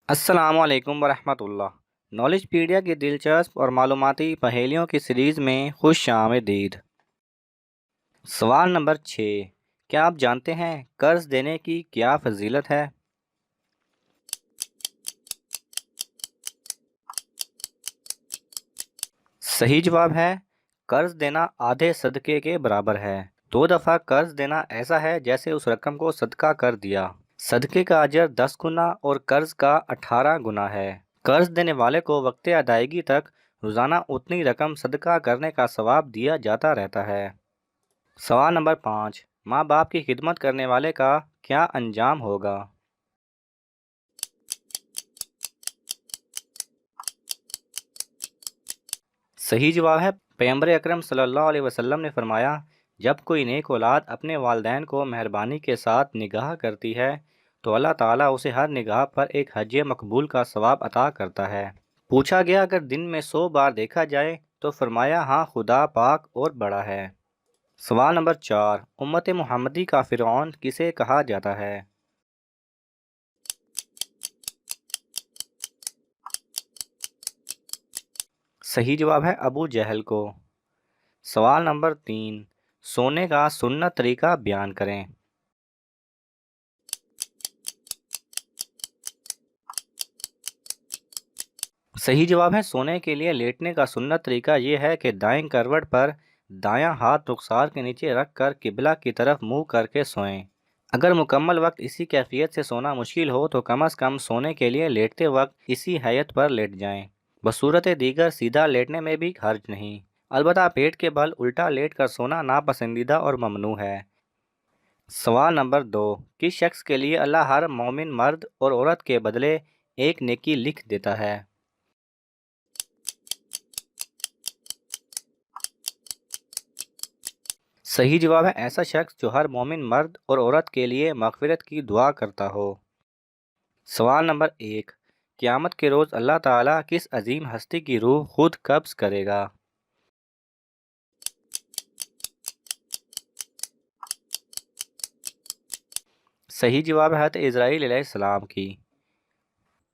السلام علیکم ورحمۃ اللہ۔ نالج پیڈیا کی دلچسپ اور معلوماتی پہیلیوں کی سیریز میں خوش آمدید۔ سوال نمبر 6، کیا آپ جانتے ہیں قرض دینے کی کیا فضیلت ہے؟ صحیح جواب ہے قرض دینا آدھے صدقے کے برابر ہے۔ 2 دفعہ قرض دینا ایسا ہے جیسے اس رقم کو صدقہ کر دیا۔ صدقے کا اجر 10 گنا اور قرض کا 18 گنا ہے۔ قرض دینے والے کو وقت ادائیگی تک روزانہ اتنی رقم صدقہ کرنے کا ثواب دیا جاتا رہتا ہے۔ سوال نمبر 5، ماں باپ کی خدمت کرنے والے کا کیا انجام ہوگا؟ صحیح جواب ہے پیغمبر اکرم صلی اللہ علیہ وسلم نے فرمایا، جب کوئی نیک اولاد اپنے والدین کو مہربانی کے ساتھ نگاہ کرتی ہے تو اللہ تعالیٰ اسے ہر نگاہ پر ایک حج مقبول کا ثواب عطا کرتا ہے۔ پوچھا گیا اگر دن میں 100 بار دیکھا جائے تو فرمایا ہاں، خدا پاک اور بڑا ہے۔ سوال نمبر 4، امت محمدی کا فرعون کسے کہا جاتا ہے؟ صحیح جواب ہے ابو جہل کو۔ سوال نمبر 3، سونے کا سنت طریقہ بیان کریں۔ صحیح جواب ہے سونے کے لیے لیٹنے کا سنت طریقہ یہ ہے کہ دائیں کروٹ پر دایاں ہاتھ رخسار کے نیچے رکھ کر قبلہ کی طرف منہ کر کے سوئیں۔ اگر مکمل وقت اسی کیفیت سے سونا مشکل ہو تو کم از کم سونے کے لیے لیٹتے وقت اسی حیت پر لیٹ جائیں۔ بصورت دیگر سیدھا لیٹنے میں بھی حرج نہیں، البتہ پیٹ کے بل الٹا لیٹ کر سونا ناپسندیدہ اور ممنوع ہے۔ سوال نمبر 2، کس شخص کے لیے اللہ ہر مومن مرد اور عورت کے بدلے ایک نیکی لکھ دیتا ہے؟ صحیح جواب ہے ایسا شخص جو ہر مومن مرد اور عورت کے لیے مغفرت کی دعا کرتا ہو۔ سوال نمبر 1، قیامت کے روز اللہ تعالیٰ کس عظیم ہستی کی روح خود قبض کرے گا؟ صحیح جواب ہے حضرت اسرائیل علیہ السلام کی۔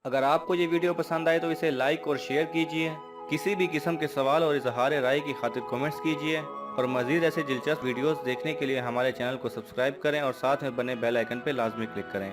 اگر آپ کو یہ ویڈیو پسند آئے تو اسے لائک اور شیئر کیجئے، کسی بھی قسم کے سوال اور اظہار رائے کی خاطر کومنٹس کیجئے، اور مزید ایسے دلچسپ ویڈیوز دیکھنے کے لیے ہمارے چینل کو سبسکرائب کریں اور ساتھ میں بنے بیل آئیکن پہ لازمی کلک کریں۔